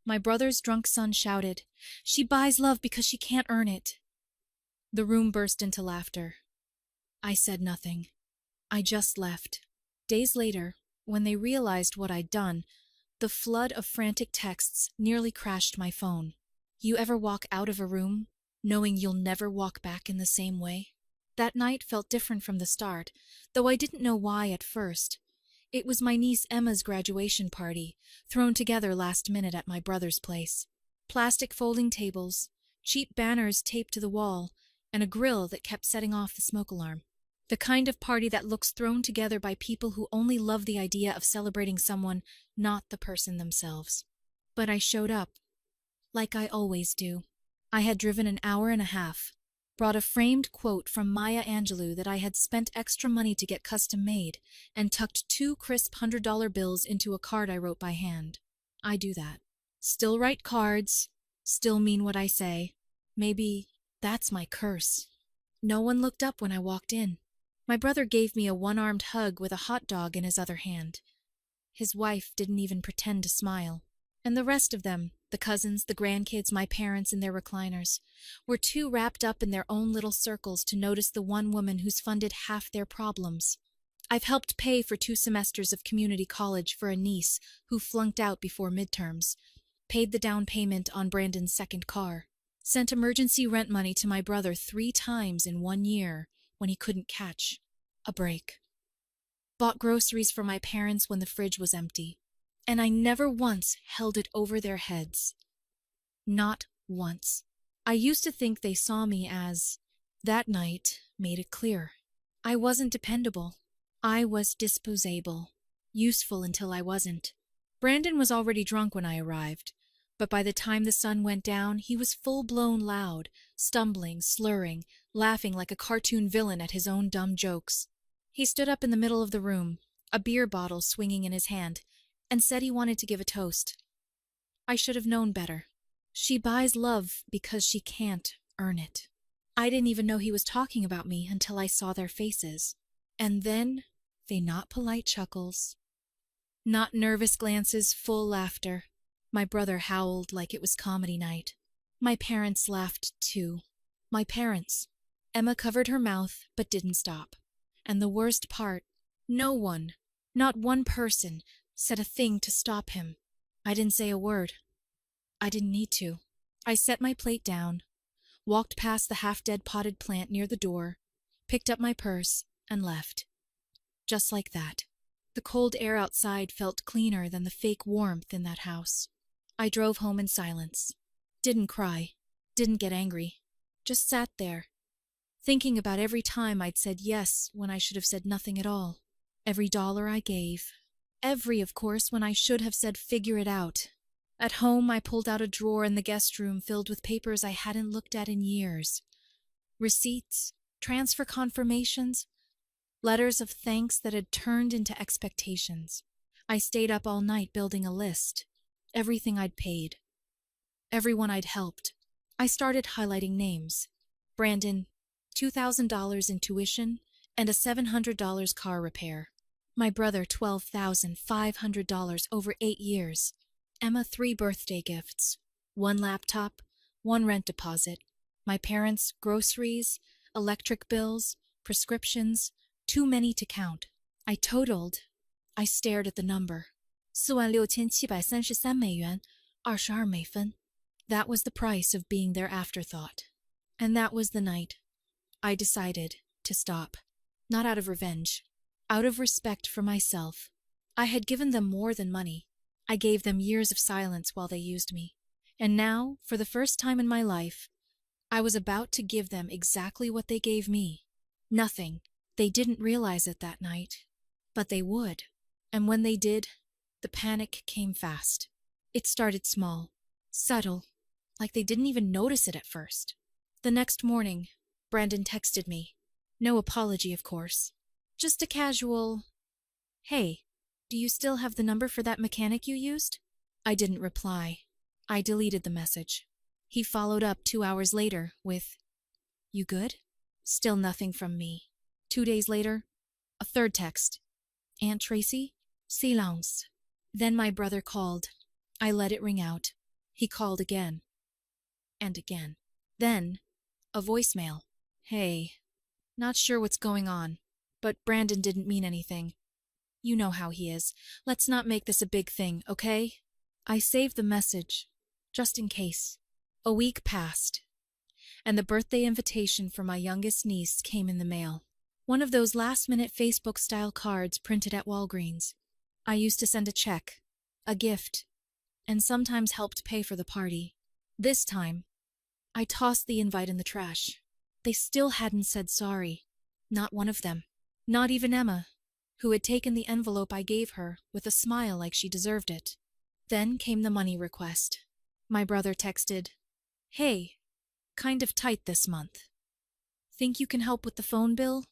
My brother's drunk son shouted, "She buys love because she can't earn it." The room burst into laughter. I said nothing. I just left. Days later, when they realized what I'd done, the flood of frantic texts nearly crashed my phone. You ever walk out of a room knowing you'll never walk back in the same way? That night felt different from the start, though I didn't know why at first. It was my niece Emma's graduation party, thrown together last minute at my brother's place. Plastic folding tables, cheap banners taped to the wall, and a grill that kept setting off the smoke alarm. The kind of party that looks thrown together by people who only love the idea of celebrating someone, not the person themselves. But I showed up, like I always do. I had driven an hour and a half, brought a framed quote from Maya Angelou that I had spent extra money to get custom made, and tucked 2 crisp $100 bills into a card I wrote by hand. I do that. Still write cards, still mean what I say. Maybe that's my curse. No one looked up when I walked in. My brother gave me a one-armed hug with a hot dog in his other hand. His wife didn't even pretend to smile. And the rest of them, the cousins, the grandkids, my parents in their recliners, were too wrapped up in their own little circles to notice the one woman who's funded half their problems. I've helped pay for 2 semesters of community college for a niece who flunked out before midterms, paid the down payment on Brandon's second car, sent emergency rent money to my brother 3 times in 1 year when he couldn't catch a break, bought groceries for my parents when the fridge was empty, and I never once held it over their heads. Not once. I used to think they saw me as, that night made it clear, I wasn't dependable. I was disposable, useful until I wasn't. Brandon was already drunk when I arrived, but by the time the sun went down, he was full-blown loud, stumbling, slurring, laughing like a cartoon villain at his own dumb jokes. He stood up in the middle of the room, a beer bottle swinging in his hand, and said he wanted to give a toast. I should have known better. She buys love because she can't earn it. I didn't even know he was talking about me until I saw their faces. And then they not polite chuckles, not nervous glances, full laughter. My brother howled like it was comedy night. My parents laughed too. My parents. Emma covered her mouth but didn't stop. And the worst part, no one, not one person, said a thing to stop him. I didn't say a word. I didn't need to. I set my plate down, walked past the half-dead potted plant near the door, picked up my purse, and left. Just like that. The cold air outside felt cleaner than the fake warmth in that house. I drove home in silence. Didn't cry. Didn't get angry. Just sat there, thinking about every time I'd said yes when I should have said nothing at all. Every dollar I gave. Every, of course, when I should have said figure it out. At home, I pulled out a drawer in the guest room filled with papers I hadn't looked at in years. Receipts, transfer confirmations, letters of thanks that had turned into expectations. I stayed up all night building a list. Everything I'd paid. Everyone I'd helped. I started highlighting names. Brandon, $2,000 in tuition and a $700 car repair. My brother, $12,500 over 8 years. Emma, 3 birthday gifts. 1 laptop, 1 rent deposit. My parents, groceries, electric bills, prescriptions, too many to count. I totaled. I stared at the number.$46,733.22 美分. That was the price of being their afterthought. And that was the night I decided to stop. Not out of revenge. Out of respect for myself. I had given them more than money. I gave them years of silence while they used me. And now, for the first time in my life, I was about to give them exactly what they gave me. Nothing. They didn't realize it that night. But they would. And when they did, the panic came fast. It started small, subtle, like they didn't even notice it at first. The next morning, Brandon texted me. No apology, of course. Just a casual, "Hey, do you still have the number for that mechanic you used?" I didn't reply. I deleted the message. He followed up 2 hours later with, "You good?" Still nothing from me. 2 days later, a third text. "Aunt Tracy? Silence." Then my brother called. I let it ring out. He called again and again. Then, a voicemail. Hey, not sure what's going on, but Brandon didn't mean anything. You know how he is. Let's not make this a big thing, okay? I saved the message, just in case. A week passed, and the birthday invitation for my youngest niece came in the mail. One of those last-minute Facebook-style cards printed at Walgreens. I used to send a check, a gift, and sometimes helped pay for the party. This time, I tossed the invite in the trash. They still hadn't said sorry. Not one of them. Not even Emma, who had taken the envelope I gave her with a smile like she deserved it. Then came the money request. My brother texted, "Hey, kind of tight this month. Think you can help with the phone bill?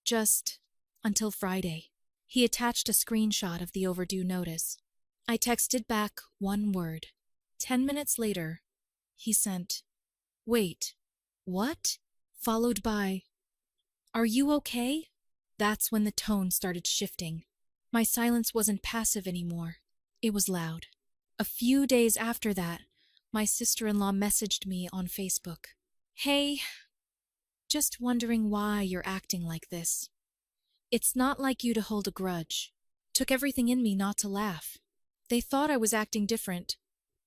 Just until Friday." He attached a screenshot of the overdue notice. I texted back one word. 10 minutes later, he sent, "Wait, what?" Followed by, "Are you okay?" That's when the tone started shifting. My silence wasn't passive anymore. It was loud. A few days after that, my sister-in-law messaged me on Facebook. "Hey, just wondering why you're acting like this. It's not like you to hold a grudge. Took everything in me not to laugh. They thought I was acting different,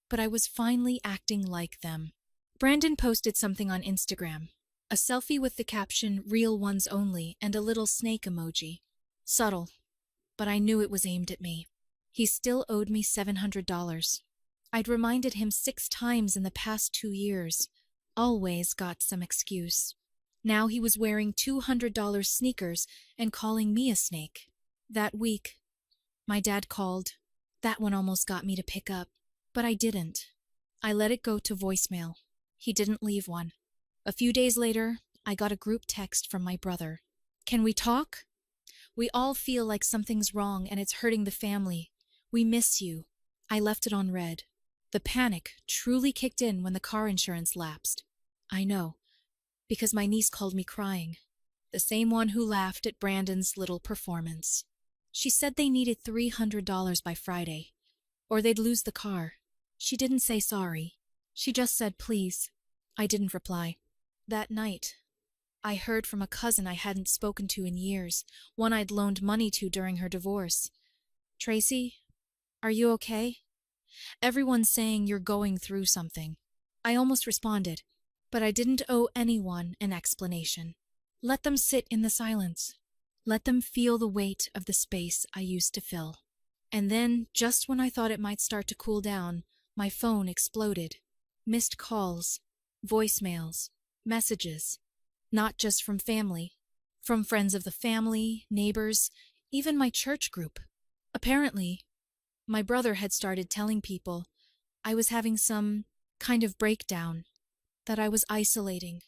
but I was finally acting like them." Brandon posted something on Instagram. A selfie with the caption, "Real ones only," and a little snake emoji. Subtle, but I knew it was aimed at me. He still owed me $700. I'd reminded him 6 times in the past 2 years. Always got some excuse. Now he was wearing $200 sneakers and calling me a snake. That week, my dad called. That one almost got me to pick up, but I didn't. I let it go to voicemail. He didn't leave one. A few days later, I got a group text from my brother. "Can we talk? We all feel like something's wrong and it's hurting the family. We miss you." I left it on red. The panic truly kicked in when the car insurance lapsed. I know, because my niece called me crying. The same one who laughed at Brandon's little performance. She said they needed $300 by Friday, or they'd lose the car. She didn't say sorry. She just said please. I didn't reply. That night, I heard from a cousin I hadn't spoken to in years, one I'd loaned money to during her divorce. "Tracy, are you okay? Everyone's saying you're going through something." I almost responded, but I didn't owe anyone an explanation. Let them sit in the silence. Let them feel the weight of the space I used to fill. And then, just when I thought it might start to cool down, my phone exploded. Missed calls, voicemails, messages. Not just from family. From friends of the family, neighbors, even my church group. Apparently, my brother had started telling people I was having some kind of breakdown, that I was isolating,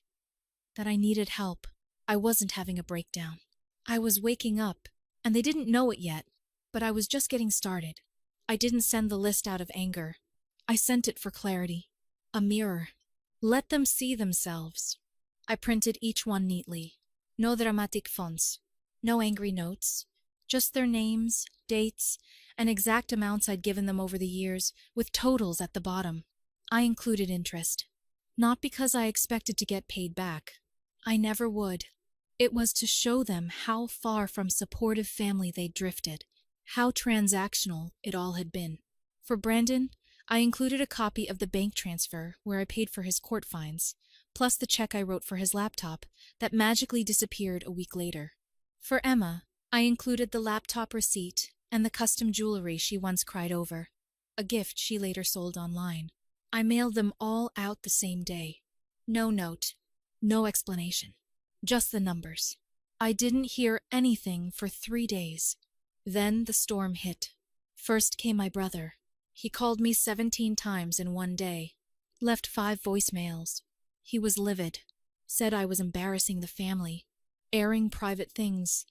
that I needed help. I wasn't having a breakdown. I was waking up, and they didn't know it yet, but I was just getting started. I didn't send the list out of anger. I sent it for clarity. A mirror. Let them see themselves. I printed each one neatly. No dramatic fonts. No angry notes. Just their names, dates, and exact amounts I'd given them over the years, with totals at the bottom. I included interest. Not because I expected to get paid back. I never would. It was to show them how far from supportive family they'd drifted, how transactional it all had been. For Brandon, I included a copy of the bank transfer where I paid for his court fines, plus the check I wrote for his laptop that magically disappeared a week later. For Emma, I included the laptop receipt and the custom jewelry she once cried over, a gift she later sold online. I mailed them all out the same day. No note, no explanation, just the numbers. I didn't hear anything for 3 days. Then the storm hit. First came my brother. He called me 17 times in one day, left 5 voicemails. He was livid, said I was embarrassing the family, airing private things,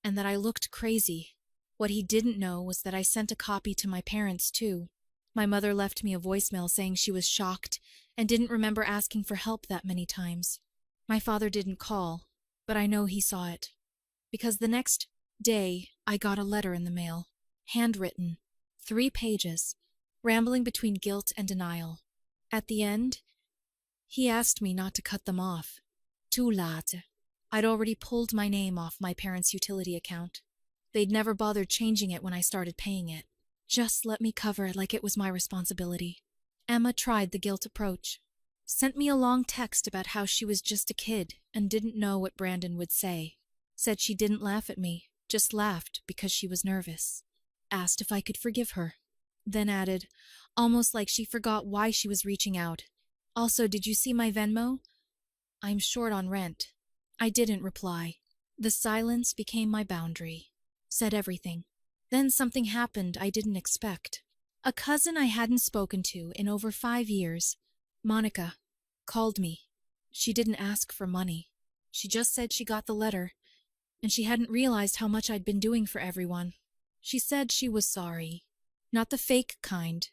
and that I looked crazy. What he didn't know was that I sent a copy to my parents too. My mother left me a voicemail saying she was shocked and didn't remember asking for help that many times. My father didn't call, but I know he saw it, because the next day I got a letter in the mail, handwritten, 3 pages, rambling between guilt and denial. At the end, he asked me not to cut them off. Too late. I'd already pulled my name off my parents' utility account. They'd never bothered changing it when I started paying it. Just let me cover it like it was my responsibility. Emma tried the guilt approach. Sent me a long text about how she was just a kid and didn't know what Brandon would say. Said she didn't laugh at me, just laughed because she was nervous. Asked if I could forgive her. Then added, almost like she forgot why she was reaching out, also, did you see my Venmo? I'm short on rent. I didn't reply. The silence became my boundary. Said everything. Then something happened I didn't expect. A cousin I hadn't spoken to in over 5 years, Monica, called me. She didn't ask for money. She just said she got the letter, and she hadn't realized how much I'd been doing for everyone. She said she was sorry. Not the fake kind.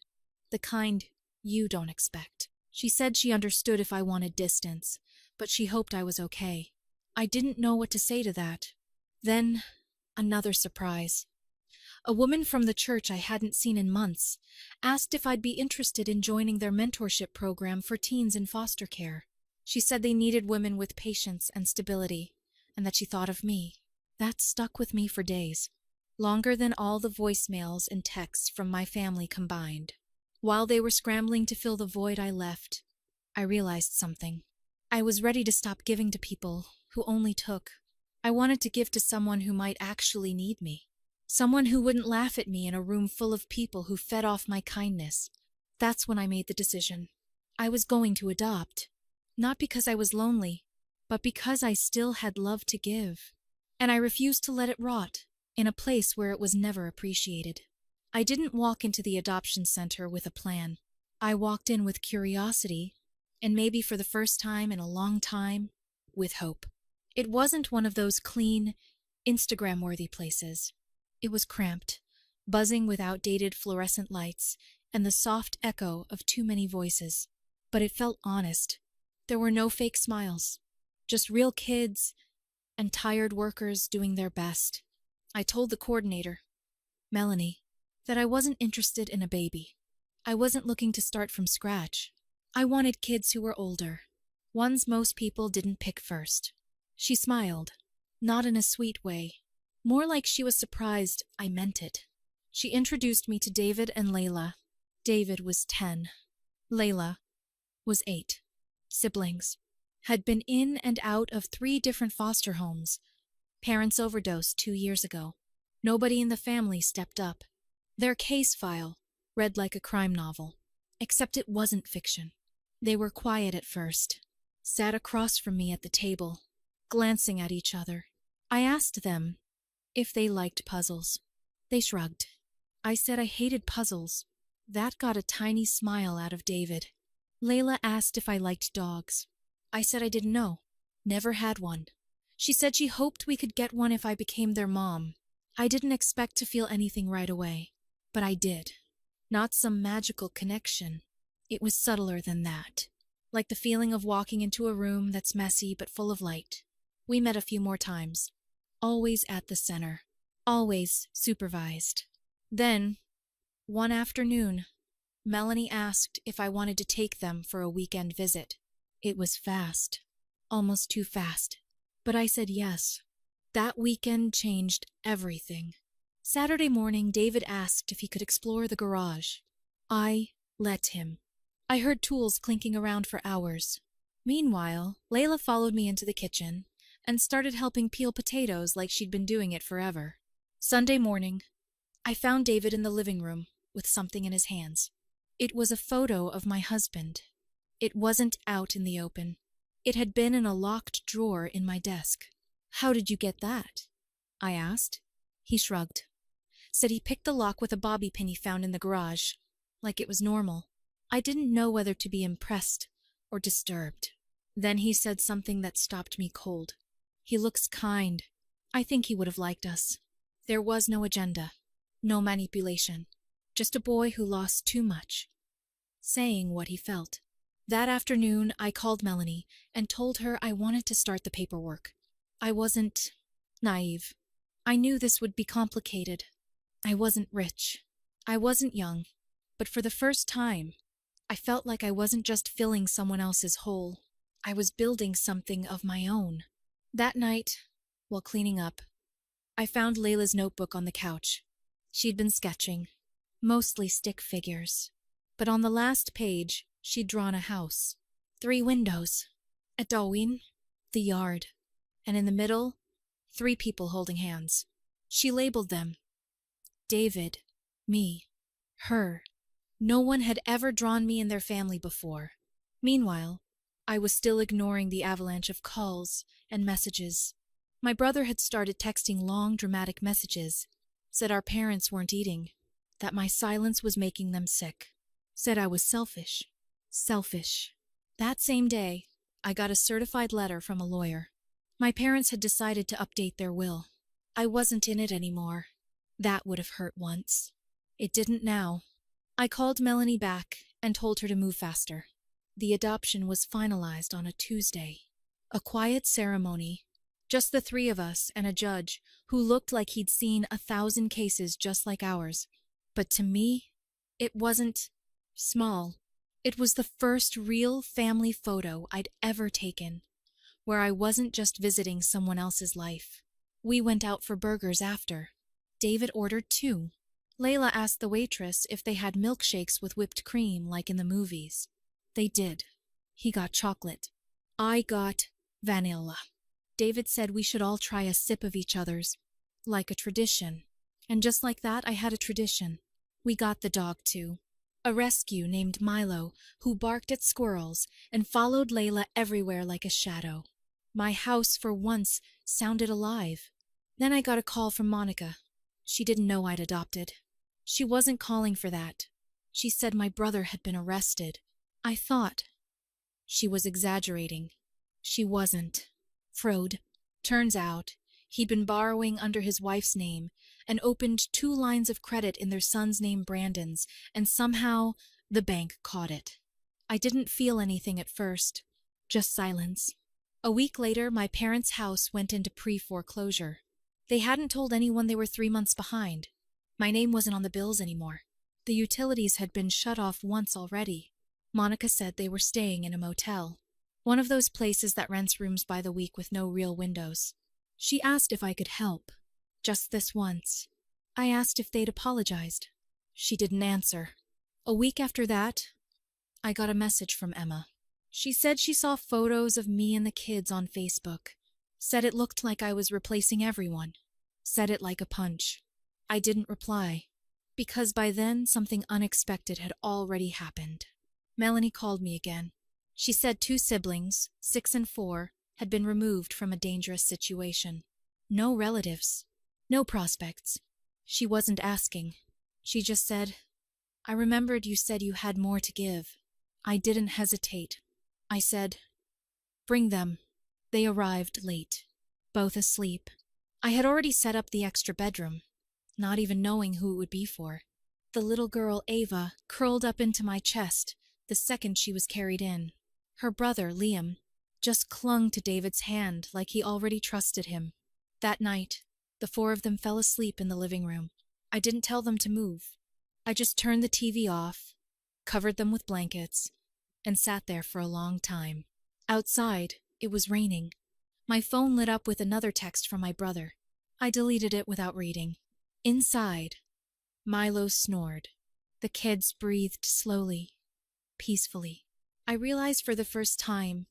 The kind you don't expect. She said she understood if I wanted distance, but she hoped I was okay. I didn't know what to say to that. Then, another surprise. A woman from the church I hadn't seen in months asked if I'd be interested in joining their mentorship program for teens in foster care. She said they needed women with patience and stability, and that she thought of me. That stuck with me for days, longer than all the voicemails and texts from my family combined. While they were scrambling to fill the void I left, I realized something. I was ready to stop giving to people who only took. I wanted to give to someone who might actually need me. Someone who wouldn't laugh at me in a room full of people who fed off my kindness. That's when I made the decision. I was going to adopt. Not because I was lonely, but because I still had love to give. And I refused to let it rot in a place where it was never appreciated. I didn't walk into the adoption center with a plan. I walked in with curiosity, and maybe for the first time in a long time, with hope. It wasn't one of those clean, Instagram-worthy places. It was cramped, buzzing with outdated fluorescent lights and the soft echo of too many voices. But it felt honest. There were no fake smiles, just real kids and tired workers doing their best. I told the coordinator, Melanie, that I wasn't interested in a baby. I wasn't looking to start from scratch. I wanted kids who were older, ones most people didn't pick first. She smiled, not in a sweet way, more like she was surprised I meant it. She introduced me to David and Layla. David was 10. Layla was 8. Siblings. Had been in and out of 3 different foster homes. Parents overdosed 2 years ago. Nobody in the family stepped up. Their case file read like a crime novel, except it wasn't fiction. They were quiet at first, sat across from me at the table, glancing at each other. I asked them if they liked puzzles. They shrugged. I said I hated puzzles. That got a tiny smile out of David. Layla asked if I liked dogs. I said I didn't know. Never had one. She said she hoped we could get one if I became their mom. I didn't expect to feel anything right away. But I did. Not some magical connection. It was subtler than that. Like the feeling of walking into a room that's messy but full of light. We met a few more times. Always at the center. Always supervised. Then, one afternoon, Melanie asked if I wanted to take them for a weekend visit. It was fast. Almost too fast. But I said yes. That weekend changed everything. Saturday morning, David asked if he could explore the garage. I let him. I heard tools clinking around for hours. Meanwhile, Layla followed me into the kitchen and started helping peel potatoes like she'd been doing it forever. Sunday morning, I found David in the living room with something in his hands. It was a photo of my husband. It wasn't out in the open. It had been in a locked drawer in my desk. How did you get that? I asked. He shrugged. Said he picked the lock with a bobby pin he found in the garage, like it was normal. I didn't know whether to be impressed or disturbed. Then he said something that stopped me cold. He looks kind. I think he would have liked us. There was no agenda, no manipulation, just a boy who lost too much, saying what he felt. That afternoon, I called Melanie and told her I wanted to start the paperwork. I wasn't naive. I knew this would be complicated. I wasn't rich. I wasn't young. But for the first time, I felt like I wasn't just filling someone else's hole. I was building something of my own. That night, while cleaning up, I found Layla's notebook on the couch. She'd been sketching, mostly stick figures. But on the last page, she'd drawn a house. 3 windows. A Darwin, the yard. And in the middle, 3 people holding hands. She labeled them. David, me, her. No one had ever drawn me in their family before. Meanwhile, I was still ignoring the avalanche of calls and messages. My brother had started texting long, dramatic messages, said our parents weren't eating, that my silence was making them sick, said I was selfish. Selfish. That same day, I got a certified letter from a lawyer. My parents had decided to update their will. I wasn't in it anymore. That would have hurt once. It didn't now. I called Melanie back and told her to move faster. The adoption was finalized on a Tuesday. A quiet ceremony. Just the 3 of us and a judge who looked like he'd seen 1,000 cases just like ours. But to me, it wasn't small. It was the first real family photo I'd ever taken, where I wasn't just visiting someone else's life. We went out for burgers after. David ordered 2. Layla asked the waitress if they had milkshakes with whipped cream like in the movies. They did. He got chocolate. I got vanilla. David said we should all try a sip of each other's, like a tradition. And just like that, I had a tradition. We got the dog too. A rescue named Milo, who barked at squirrels and followed Layla everywhere like a shadow. My house, for once, sounded alive. Then I got a call from Monica. She didn't know I'd adopted. She wasn't calling for that. She said my brother had been arrested. I thought she was exaggerating. She wasn't. Frode. Turns out, he'd been borrowing under his wife's name and opened 2 lines of credit in their son's name, Brandon's, and somehow the bank caught it. I didn't feel anything at first, just silence. A week later, my parents' house went into pre-foreclosure. They hadn't told anyone they were 3 months behind. My name wasn't on the bills anymore. The utilities had been shut off once already. Monica said they were staying in a motel, one of those places that rents rooms by the week with no real windows. She asked if I could help, just this once. I asked if they'd apologized. She didn't answer. A week after that, I got a message from Emma. She said she saw photos of me and the kids on Facebook. Said it looked like I was replacing everyone. Said it like a punch. I didn't reply, because by then something unexpected had already happened. Melanie called me again. She said 2 siblings, 6 and 4, had been removed from a dangerous situation. No relatives. No prospects. She wasn't asking. She just said, I remembered you said you had more to give. I didn't hesitate. I said, bring them. They arrived late, both asleep. I had already set up the extra bedroom, not even knowing who it would be for. The little girl, Ava, curled up into my chest the second she was carried in. Her brother, Liam, just clung to David's hand like he already trusted him. That night, the 4 of them fell asleep in the living room. I didn't tell them to move. I just turned the TV off, covered them with blankets, and sat there for a long time. Outside, it was raining. My phone lit up with another text from my brother. I deleted it without reading. Inside, Milo snored. The kids breathed slowly, peacefully. I realized for the first time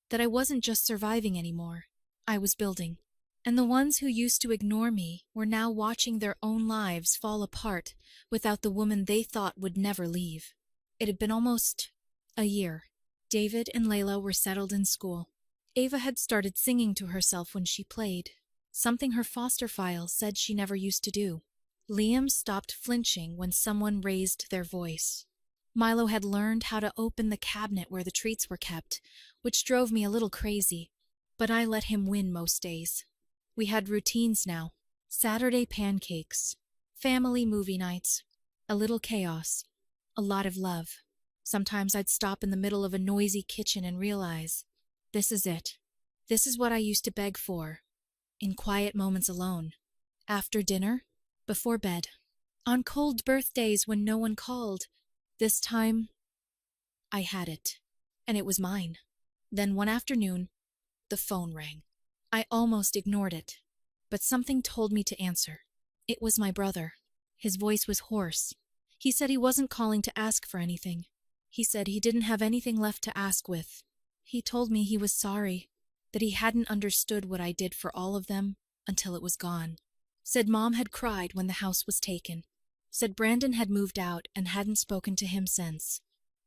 that I wasn't just surviving anymore. I was building. And the ones who used to ignore me were now watching their own lives fall apart without the woman they thought would never leave. It had been almost a year. David and Layla were settled in school. Ava had started singing to herself when she played, something her foster file said she never used to do. Liam stopped flinching when someone raised their voice. Milo had learned how to open the cabinet where the treats were kept, which drove me a little crazy, but I let him win most days. We had routines now. Saturday pancakes, family movie nights, a little chaos, a lot of love. Sometimes I'd stop in the middle of a noisy kitchen and realize, this is it. This is what I used to beg for, in quiet moments alone, after dinner, before bed. On cold birthdays when no one called, This time, I had it, and it was mine. Then one afternoon, the phone rang. I almost ignored it, but something told me to answer. It was my brother. His voice was hoarse. He said he wasn't calling to ask for anything. He said he didn't have anything left to ask with. He told me he was sorry, that he hadn't understood what I did for all of them until it was gone. Said Mom had cried when the house was taken. Said Brandon had moved out and hadn't spoken to him since.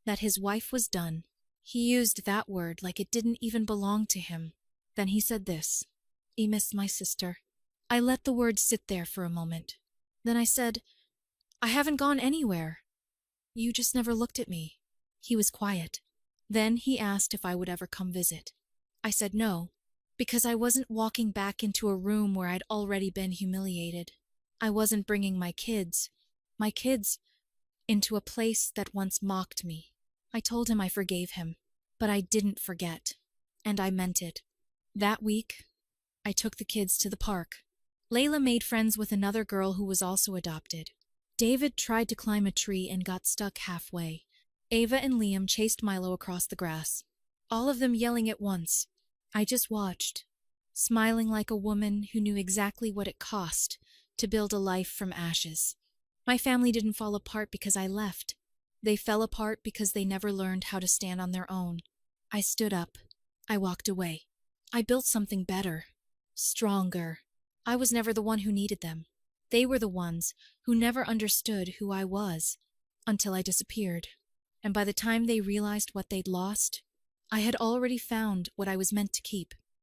That his wife was done. He used that word like it didn't even belong to him. Then he said this: "I miss my sister." I let the words sit there for a moment. Then I said, "I haven't gone anywhere. You just never looked at me." He was quiet. Then he asked if I would ever come visit. I said no, because I wasn't walking back into a room where I'd already been humiliated. I wasn't bringing my kids, into a place that once mocked me. I told him I forgave him, but I didn't forget, and I meant it. That week, I took the kids to the park. Layla made friends with another girl who was also adopted. David tried to climb a tree and got stuck halfway. Ava and Liam chased Milo across the grass, all of them yelling at once. I just watched, smiling like a woman who knew exactly what it cost to build a life from ashes. My family didn't fall apart because I left. They fell apart because they never learned how to stand on their own. I stood up. I walked away. I built something better, stronger. I was never the one who needed them. They were the ones who never understood who I was until I disappeared. And by the time they realized what they'd lost, I had already found what I was meant to keep.